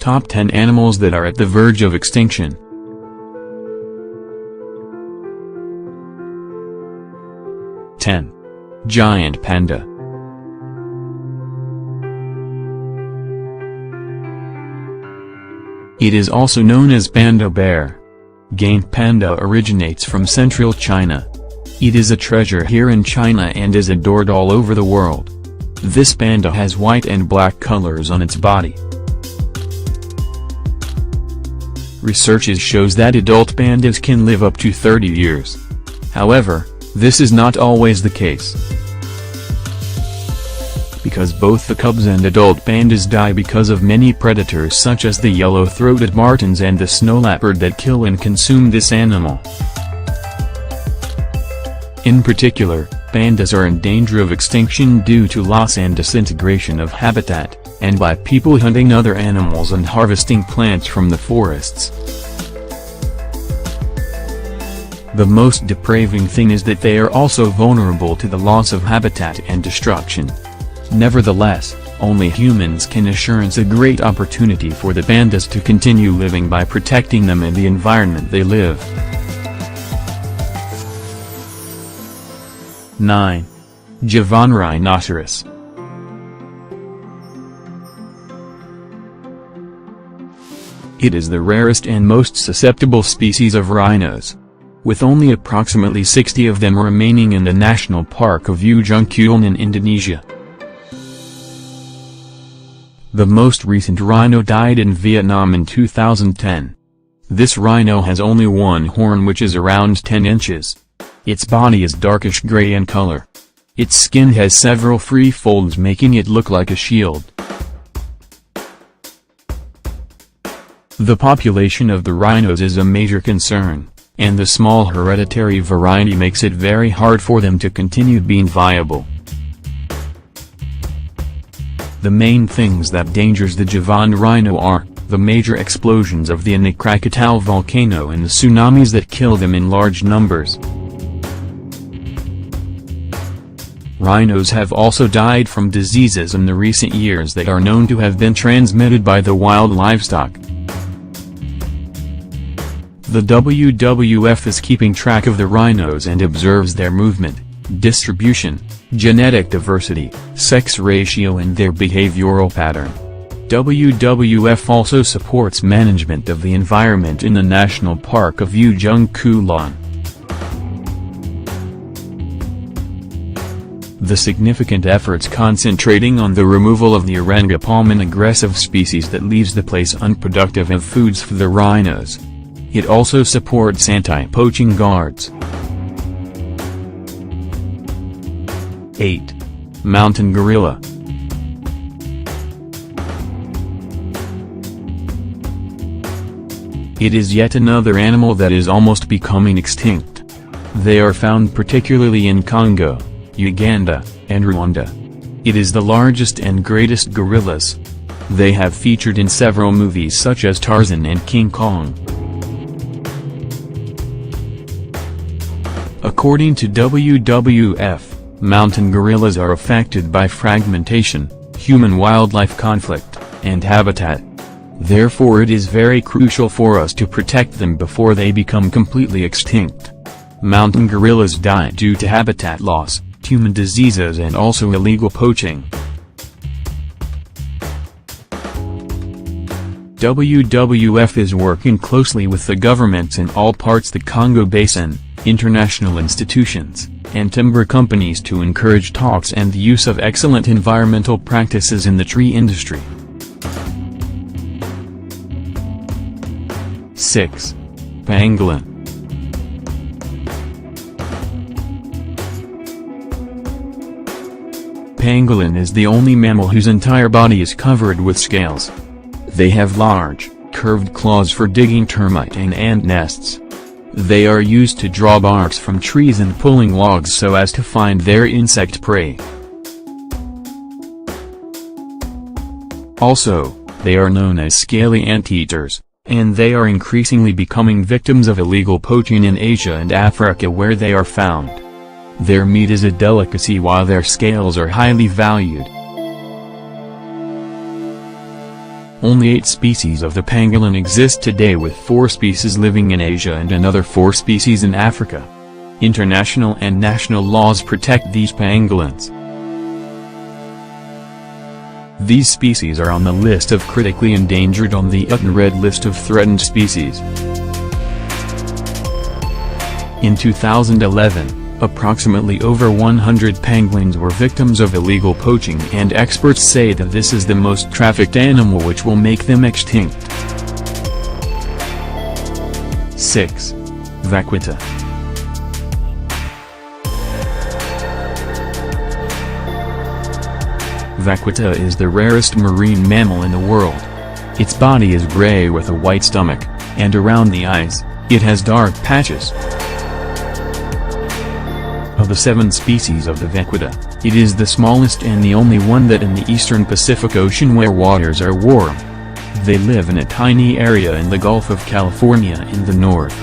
Top 10 animals that are at the verge of extinction. (10) Giant panda. It is also known as panda bear. Giant panda originates from central China. It is a treasure here in China and is adored all over the world. This panda has white and black colors on its body. Research shows that adult pandas can live up to 30 years. However, this is not always the case, because both the cubs and adult pandas die because of many predators such as the yellow-throated martens and the snow leopard that kill and consume this animal. In particular, pandas are in danger of extinction due to loss and disintegration of habitat, and by people hunting other animals and harvesting plants from the forests. The most depraving thing is that they are also vulnerable to the loss of habitat and destruction. Nevertheless, only humans can assure a great opportunity for the pandas to continue living by protecting them and the environment they live. 9. Javan rhinoceros. It is the rarest and most susceptible species of rhinos, with only approximately 60 of them remaining in the National Park of Ujung Kulon in Indonesia. The most recent rhino died in Vietnam in 2010. This rhino has only one horn, which is around 10 inches. Its body is darkish gray in color. Its skin has several free folds, making it look like a shield. The population of the rhinos is a major concern, and the small hereditary variety makes it very hard for them to continue being viable. The main things that endangers the Javan rhino are the major explosions of the Krakatau volcano and the tsunamis that kill them in large numbers. Rhinos have also died from diseases in the recent years that are known to have been transmitted by the wild livestock. The WWF is keeping track of the rhinos and observes their movement, distribution, genetic diversity, sex ratio and their behavioral pattern. WWF also supports management of the environment in the National Park of Ujung Kulon. The significant efforts concentrating on the removal of the orangu palm, an aggressive species that leaves the place unproductive of foods for the rhinos. It also supports anti-poaching guards. 8. Mountain gorilla. It is yet another animal that is almost becoming extinct. They are found particularly in Congo, Uganda, and Rwanda. It is the largest and greatest gorillas. They have featured in several movies such as Tarzan and King Kong. According to WWF, mountain gorillas are affected by fragmentation, human-wildlife conflict, and habitat. Therefore it is very crucial for us to protect them before they become completely extinct. Mountain gorillas die due to habitat loss, human diseases and also illegal poaching. WWF is working closely with the governments in all parts of the Congo Basin, international institutions, and timber companies to encourage talks and the use of excellent environmental practices in the tree industry. 6. Pangolin. Pangolin is the only mammal whose entire body is covered with scales. They have large, curved claws for digging termite and ant nests. They are used to draw barks from trees and pulling logs so as to find their insect prey. Also, they are known as scaly anteaters, and they are increasingly becoming victims of illegal poaching in Asia and Africa where they are found. Their meat is a delicacy while their scales are highly valued. Only 8 species of the pangolin exist today, with 4 species living in Asia and another 4 species in Africa. International and national laws protect these pangolins. These species are on the list of critically endangered on the UN-Red List of threatened species. In 2011, approximately over 100 pangolins were victims of illegal poaching, and experts say that this is the most trafficked animal, which will make them extinct. 6. Vaquita. Vaquita is the rarest marine mammal in the world. Its body is gray with a white stomach, and around the eyes, it has dark patches. Of the 7 species of the vaquita, it is the smallest and the only one that in the eastern Pacific Ocean where waters are warm. They live in a tiny area in the Gulf of California in the north.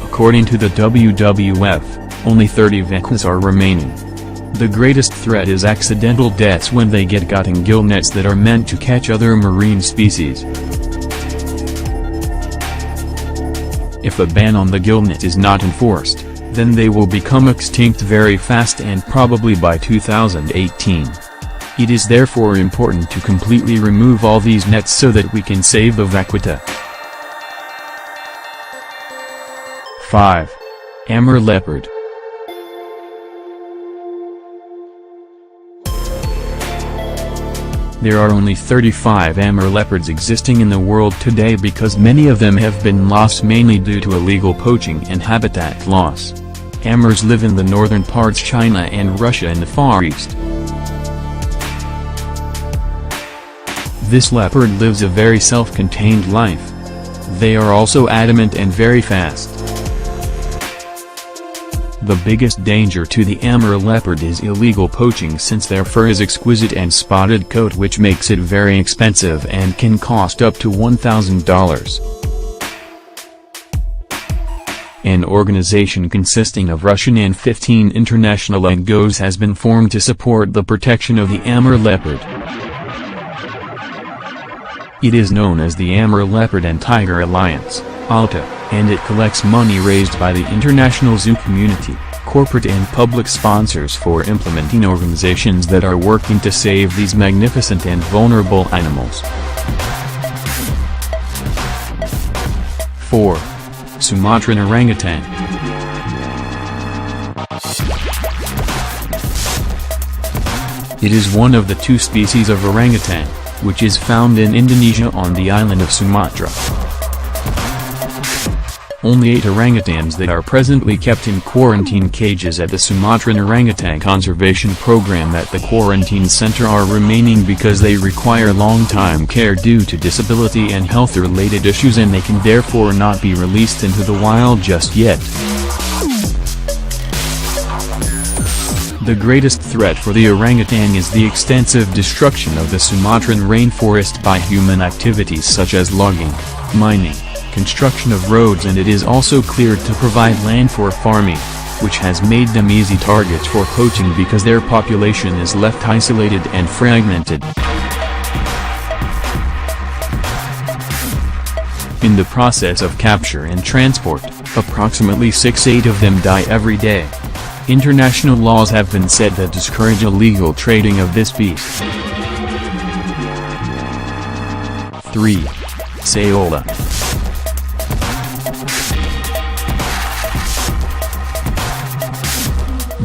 According to the WWF, only 30 vaquitas are remaining. The greatest threat is accidental deaths when they get caught in gill nets that are meant to catch other marine species. If a ban on the gillnet is not enforced, then they will become extinct very fast, and probably by 2018. It is therefore important to completely remove all these nets so that we can save the vaquita. 5. Amur leopard. There are only 35 Amur leopards existing in the world today, because many of them have been lost mainly due to illegal poaching and habitat loss. Amurs live in the northern parts of China and Russia in the Far East. This leopard lives a very self-contained life. They are also adamant and very fast. The biggest danger to the Amur leopard is illegal poaching, since their fur is exquisite and spotted coat, which makes it very expensive and can cost up to $1,000. An organization consisting of Russian and 15 international NGOs has been formed to support the protection of the Amur leopard. It is known as the Amur Leopard and Tiger Alliance, ALTA, and it collects money raised by the international zoo community, corporate and public sponsors for implementing organizations that are working to save these magnificent and vulnerable animals. 4. Sumatran orangutan. It is one of the 2 species of orangutan, which is found in Indonesia on the island of Sumatra. Only 8 orangutans that are presently kept in quarantine cages at the Sumatran Orangutan Conservation Program at the Quarantine Center are remaining, because they require long-time care due to disability and health-related issues, and they can therefore not be released into the wild just yet. The greatest threat for the orangutan is the extensive destruction of the Sumatran rainforest by human activities such as logging, mining, construction of roads, and it is also cleared to provide land for farming, which has made them easy targets for poaching because their population is left isolated and fragmented. In the process of capture and transport, approximately 6-8 of them die every day. International laws have been set that discourage illegal trading of this beast. 3. Saola.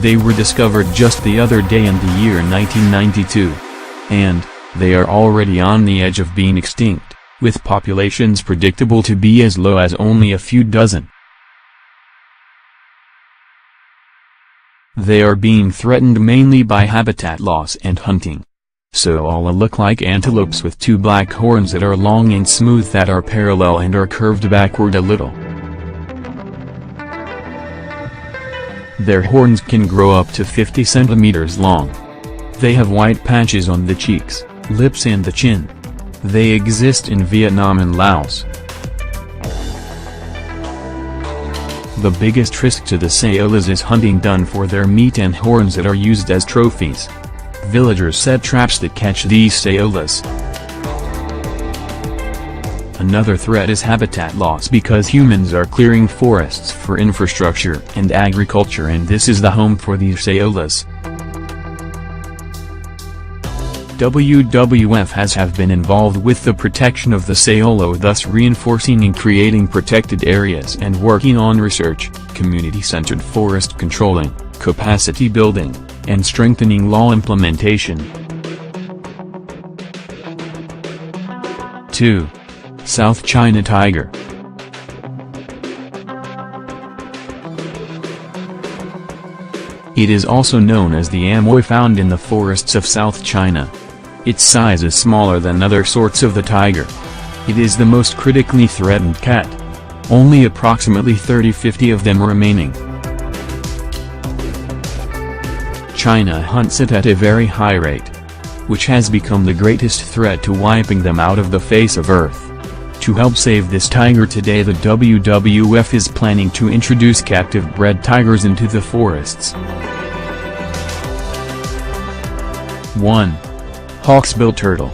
They were discovered just the other day in the year 1992. And, they are already on the edge of being extinct, with populations predictable to be as low as only a few dozen. They are being threatened mainly by habitat loss and hunting. Saola look like antelopes with 2 black horns that are long and smooth, that are parallel and are curved backward a little. Their horns can grow up to 50 centimeters long. They have white patches on the cheeks, lips and the chin. They exist in Vietnam and Laos. The biggest risk to the saolas is hunting done for their meat and horns that are used as trophies. Villagers set traps that catch these saolas. Another threat is habitat loss because humans are clearing forests for infrastructure and agriculture, and this is the home for these saolas. WWF have been involved with the protection of the saola, thus reinforcing and creating protected areas and working on research, community-centered forest controlling, capacity building, and strengthening law implementation. 2. South China tiger. It is also known as the amoy, found in the forests of South China. Its size is smaller than other sorts of the tiger. It is the most critically threatened cat. Only approximately 30–50 of them remaining. China hunts it at a very high rate, which has become the greatest threat to wiping them out of the face of Earth. To help save this tiger today, the WWF is planning to introduce captive-bred tigers into the forests. 1. Hawksbill turtle.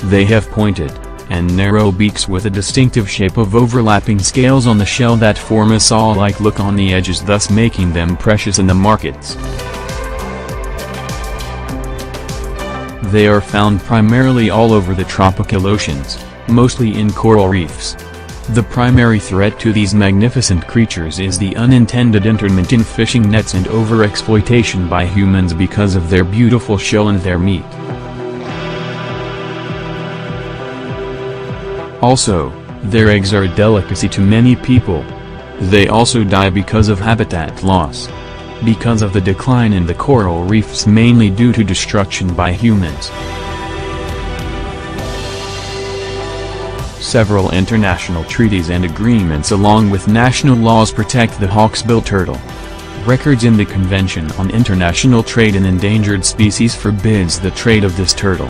They have pointed and narrow beaks with a distinctive shape of overlapping scales on the shell that form a saw-like look on the edges, thus making them precious in the markets. They are found primarily all over the tropical oceans, mostly in coral reefs. The primary threat to these magnificent creatures is the unintended internment in fishing nets and overexploitation by humans because of their beautiful shell and their meat. Also, their eggs are a delicacy to many people. They also die because of habitat loss. Because of the decline in the coral reefs, mainly due to destruction by humans. Several international treaties and agreements along with national laws protect the hawksbill turtle. Records in the Convention on International Trade in Endangered Species forbids the trade of this turtle.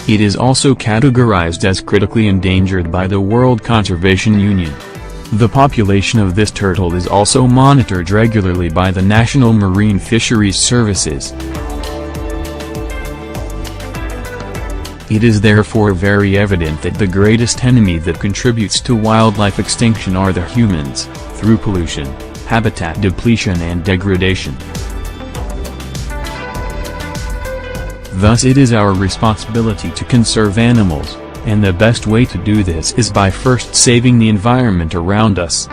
It is also categorized as critically endangered by the World Conservation Union. The population of this turtle is also monitored regularly by the National Marine Fisheries Services. It is therefore very evident that the greatest enemy that contributes to wildlife extinction are the humans, through pollution, habitat depletion and degradation. Thus it is our responsibility to conserve animals, and the best way to do this is by first saving the environment around us.